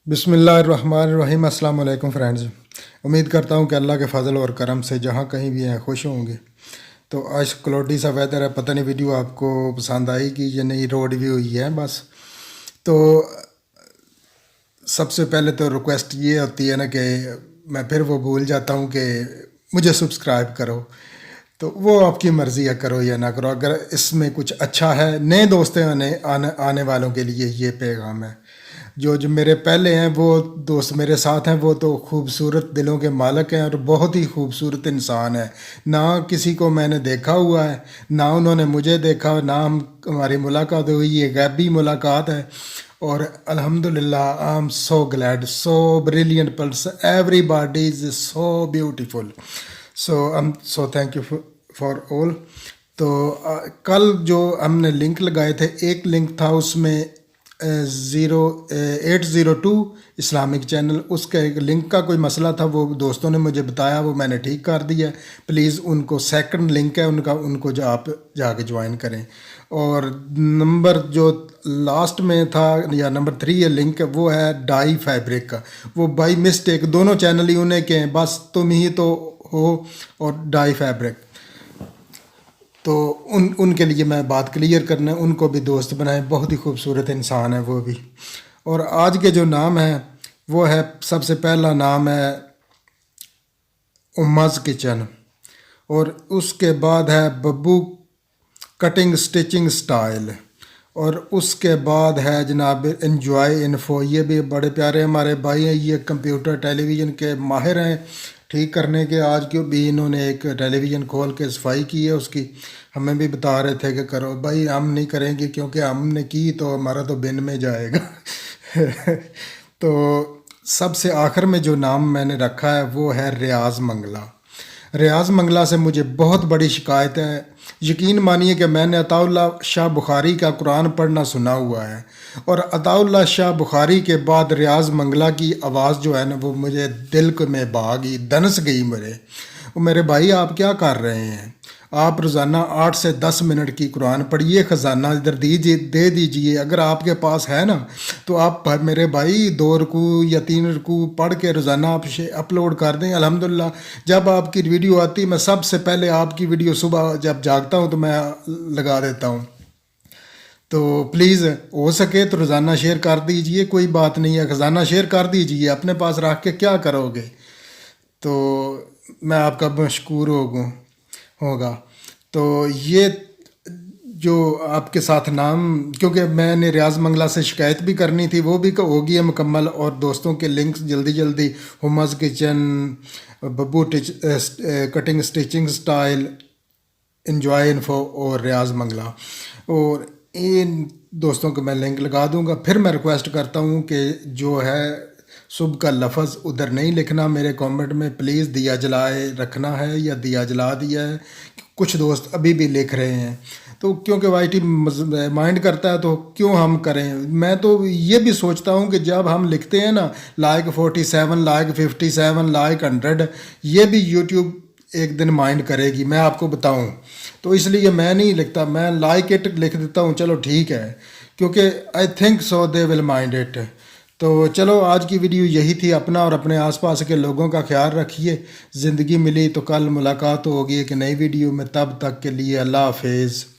बिस्मिल्लाहिर्रहमानिर्रहीम। अस्सलाम वालेकुम फ्रेंड्स। उम्मीद करता हूँ कि अल्लाह के फ़ज़ल और करम से जहाँ कहीं भी हैं खुश होंगे। तो आज क्लॉडी सा वेदर है, पता नहीं वीडियो आपको पसंद आएगी या नहीं। रोड भी हुई है बस। तो सबसे पहले तो रिक्वेस्ट ये होती है ना कि मैं फिर वो भूल जाता हूँ कि मुझे सब्सक्राइब करो। तो वो आपकी मर्ज़ी है, करो या ना करो। अगर इसमें कुछ अच्छा है, नए दोस्तों आने वालों के लिए ये पैगाम है। जो जो मेरे पहले हैं वो दोस्त मेरे साथ हैं, वो तो खूबसूरत दिलों के मालिक हैं और बहुत ही खूबसूरत इंसान है। ना किसी को मैंने देखा हुआ है, ना उन्होंने मुझे देखा, ना हमारी मुलाकात हुई। ये गैबी मुलाकात है और अल्हम्दुलिल्लाह I am so glad, so brilliant person, everybody is so beautiful. So so thank you for all. तो कल जो हमने लिंक लगाए थे, एक लिंक था उसमें 802 इस्लामिक चैनल, उसका एक लिंक का कोई मसला था, वो दोस्तों ने मुझे बताया, वो मैंने ठीक कर दिया। प्लीज़ उनको सेकंड लिंक है उनको जो आप जाके ज्वाइन करें। और नंबर जो लास्ट में था या नंबर 3 है लिंक, वो है डाई फैब्रिक का। वो बाई मिस्टेक दोनों चैनल ही उन्हें के हैं, बस तुम ही तो हो और डाई फैब्रिक। तो उनके लिए मैं बात क्लियर करना है, उनको भी दोस्त बनाए, बहुत ही खूबसूरत इंसान है वो भी। और आज के जो नाम है वो है, सबसे पहला नाम है उम्मज़ किचन, और उसके बाद है बब्बू कटिंग स्टिचिंग स्टाइल, और उसके बाद है जनाब एंजॉय इन्फो। ये भी बड़े प्यारे हमारे भाई हैं, ये कंप्यूटर टेलीविज़न के माहिर हैं ठीक करने के। आज के भी इन्होंने एक टेलीविज़न खोल के सफाई की है उसकी, हमें भी बता रहे थे कि करो भाई, हम नहीं करेंगे क्योंकि हमने की तो हमारा तो बिन में जाएगा। तो सबसे आखिर में जो नाम मैंने रखा है वो है रियाज़ मंगला। रियाज़ मंगला से मुझे बहुत बड़ी शिकायत है। यकीन मानिए कि मैंने अताउल्लाह शाह बुखारी का कुरान पढ़ना सुना हुआ है, और अताउल्लाह शाह बुखारी के बाद रियाज़ मंगला की आवाज़ जो है ना, वो मुझे दिल को में भा गई, दनस गई मेरे भाई आप क्या कर रहे हैं? आप रोज़ाना 8 से 10 मिनट की कुरान पढ़िए, ख़जाना इधर दे दीजिए। अगर आपके पास है ना तो आप मेरे भाई 2 रुकू या 3 रुकू पढ़ के रोज़ाना आप अपलोड कर दें। अल्हम्दुलिल्लाह जब आपकी वीडियो आती, मैं सबसे पहले आपकी वीडियो सुबह जब जागता हूँ तो मैं लगा देता हूँ। तो प्लीज़ हो सके तो रोज़ाना शेयर कर दीजिए, कोई बात नहीं है, ख़जाना शेयर कर दीजिए, अपने पास रख के क्या करोगे? तो मैं आपका मशकूर होगा। तो ये जो आपके साथ नाम, क्योंकि मैंने रियाज़ मंगला से शिकायत भी करनी थी, वो भी होगी है मुकम्मल, और दोस्तों के लिंक्स जल्दी जल्दी, हुम्मज़ kitchen, Babbu cutting stitching style, enjoy info और रियाज़ मंगला, और इन दोस्तों को मैं लिंक लगा दूंगा। फिर मैं रिक्वेस्ट करता हूँ कि जो है सुबह का लफ्ज़ उधर नहीं लिखना मेरे कमेंट में, प्लीज़ दिया जलाए रखना है या दिया जला दिया है। कुछ दोस्त अभी भी लिख रहे हैं, तो क्योंकि वाईटी माइंड करता है तो क्यों हम करें। मैं तो ये भी सोचता हूँ कि जब हम लिखते हैं ना लाइक 47, लाइक 57, लाइक 100, ये भी यूट्यूब एक दिन माइंड करेगी, मैं आपको बताऊँ। तो इसलिए मैं नहीं लिखता, मैं लाइक इट लिख देता हूँ, चलो ठीक है, क्योंकि I think so they will mind it. तो चलो आज की वीडियो यही थी। अपना और अपने आसपास के लोगों का ख्याल रखिए। ज़िंदगी मिली तो कल मुलाकात होगी एक नई वीडियो में, तब तक के लिए अल्लाह हाफिज़।